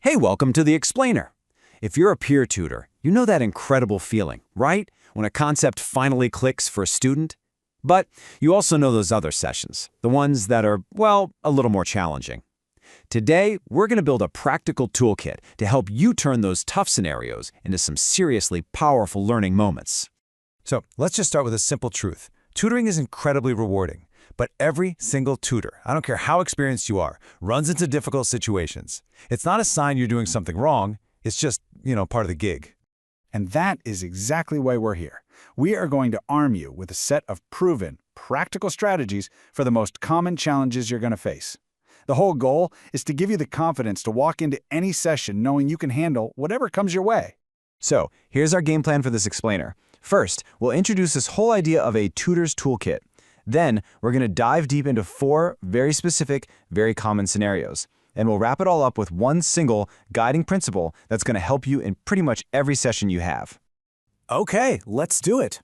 Hey, welcome to the Explainer. If you're a peer tutor, you know that incredible feeling, right? When a concept finally clicks for a student. But you also know those other sessions, the ones that are, well, a little more challenging. Today, we're going to build a practical toolkit to help you turn those tough scenarios into some seriously powerful learning moments. So let's just start with a simple truth. Tutoring is incredibly rewarding, but every single tutor, I don't care how experienced you are, runs into difficult situations. It's not a sign you're doing something wrong, it's just, part of the gig. And that is exactly why we're here. We are going to arm you with a set of proven, practical strategies for the most common challenges you're going to face. The whole goal is to give you the confidence to walk into any session knowing you can handle whatever comes your way. So, here's our game plan for this explainer. First, we'll introduce this whole idea of a tutor's toolkit. Then, we're going to dive deep into 4 very specific, very common scenarios. And we'll wrap it all up with one single guiding principle that's going to help you in pretty much every session you have. Okay, let's do it.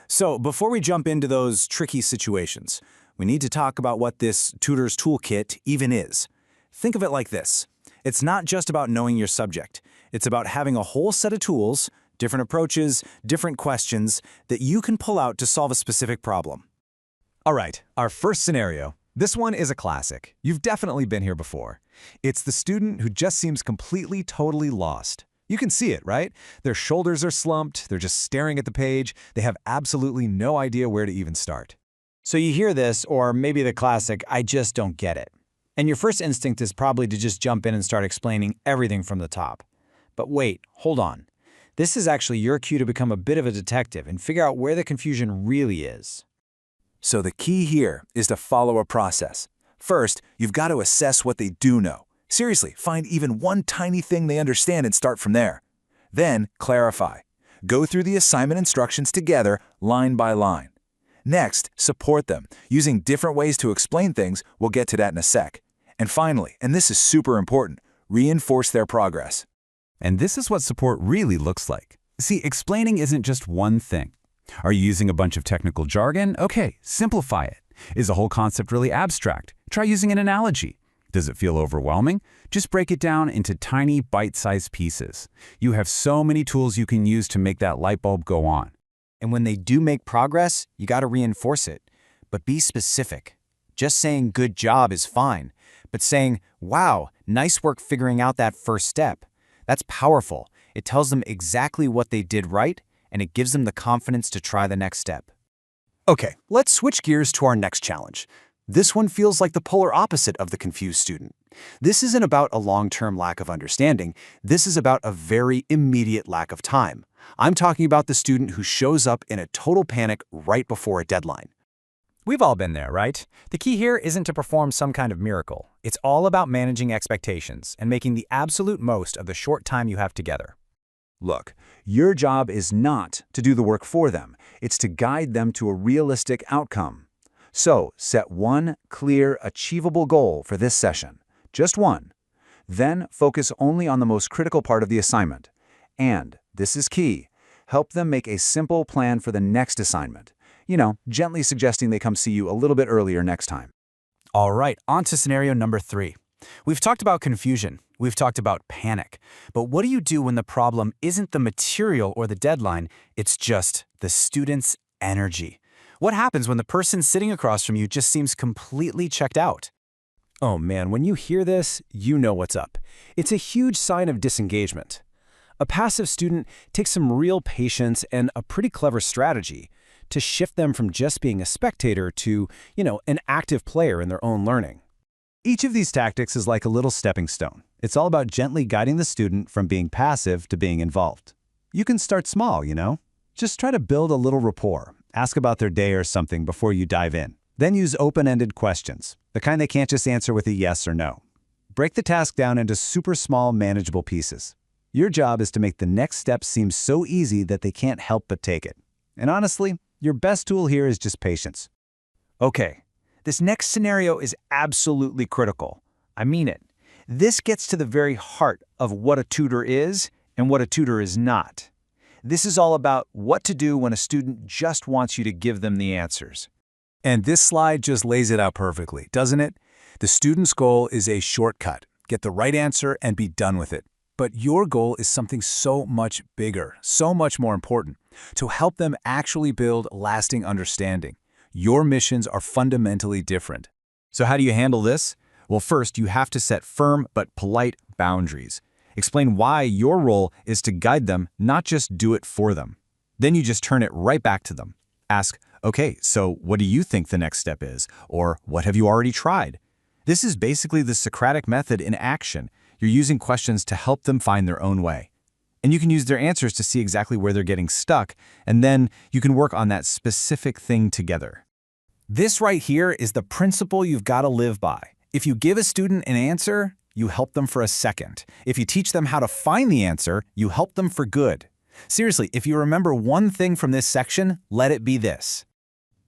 So before we jump into those tricky situations, we need to talk about what this tutor's toolkit even is. Think of it like this. It's not just about knowing your subject. It's about having a whole set of tools, different approaches, different questions that you can pull out to solve a specific problem. All right, our first scenario. This one is a classic. You've definitely been here before. It's the student who just seems completely, totally lost. You can see it, right? Their shoulders are slumped, they're just staring at the page, they have absolutely no idea where to even start. So you hear this, or maybe the classic, I just don't get it. And your first instinct is probably to just jump in and start explaining everything from the top. But wait, hold on. This is actually your cue to become a bit of a detective and figure out where the confusion really is. So the key here is to follow a process. First, you've got to assess what they do know. Seriously, find even one tiny thing they understand and start from there. Then, clarify. Go through the assignment instructions together, line by line. Next, support them, using different ways to explain things. We'll get to that in a sec. And finally, and this is super important, reinforce their progress. And this is what support really looks like. See, explaining isn't just one thing. Are you using a bunch of technical jargon? Okay, simplify it. Is the whole concept really abstract? Try using an analogy. Does it feel overwhelming? Just break it down into tiny, bite-sized pieces. You have so many tools you can use to make that light bulb go on. And when they do make progress, you got to reinforce it. But be specific. Just saying good job is fine. But saying, wow, nice work figuring out that first step. That's powerful. It tells them exactly what they did right, and it gives them the confidence to try the next step. Okay, let's switch gears to our next challenge. This one feels like the polar opposite of the confused student. This isn't about a long-term lack of understanding. This is about a very immediate lack of time. I'm talking about the student who shows up in a total panic right before a deadline. We've all been there, right? The key here isn't to perform some kind of miracle. It's all about managing expectations and making the absolute most of the short time you have together. Look, your job is not to do the work for them. It's to guide them to a realistic outcome. So, set one clear, achievable goal for this session. Just one. Then focus only on the most critical part of the assignment. And, this is key, help them make a simple plan for the next assignment. Gently suggesting they come see you a little bit earlier next time. All right, on to scenario number 3. We've talked about confusion. We've talked about panic. But what do you do when the problem isn't the material or the deadline, it's just the student's energy? What happens when the person sitting across from you just seems completely checked out? Oh man, when you hear this, you know what's up. It's a huge sign of disengagement. A passive student takes some real patience and a pretty clever strategy to shift them from just being a spectator to, an active player in their own learning. Each of these tactics is like a little stepping stone. It's all about gently guiding the student from being passive to being involved. You can start small, Just try to build a little rapport. Ask about their day or something before you dive in. Then use open-ended questions, the kind they can't just answer with a yes or no. Break the task down into super small, manageable pieces. Your job is to make the next step seem so easy that they can't help but take it. And honestly, your best tool here is just patience. Okay, this next scenario is absolutely critical. I mean it. This gets to the very heart of what a tutor is and what a tutor is not. This is all about what to do when a student just wants you to give them the answers. And this slide just lays it out perfectly, doesn't it? The student's goal is a shortcut. get the right answer, and be done with it. But your goal is something so much bigger, so much more important, to help them actually build lasting understanding. Your missions are fundamentally different. So how do you handle this? Well, first, you have to set firm but polite boundaries. Explain why your role is to guide them, not just do it for them. Then you just turn it right back to them. Ask, okay, so what do you think the next step is? Or what have you already tried? This is basically the Socratic method in action. You're using questions to help them find their own way. And you can use their answers to see exactly where they're getting stuck, and then you can work on that specific thing together. This right here is the principle you've got to live by. If you give a student an answer, you help them for a second. If you teach them how to find the answer, you help them for good. Seriously, if you remember one thing from this section, let it be this.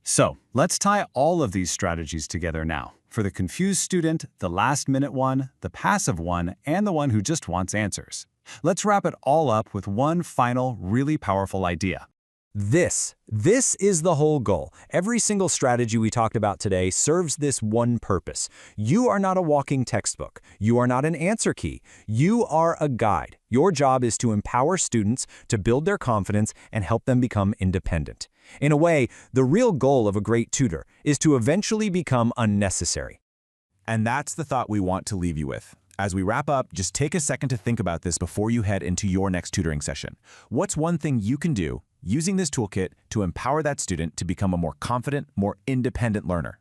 So, let's tie all of these strategies together now. For the confused student, the last-minute one, the passive one, and the one who just wants answers. Let's wrap it all up with one final, really powerful idea. This is the whole goal. Every single strategy we talked about today serves this one purpose. You are not a walking textbook. You are not an answer key. You are a guide. Your job is to empower students to build their confidence and help them become independent. In a way, the real goal of a great tutor is to eventually become unnecessary. And that's the thought we want to leave you with. As we wrap up, just take a second to think about this before you head into your next tutoring session. What's one thing you can do using this toolkit to empower that student to become a more confident, more independent learner?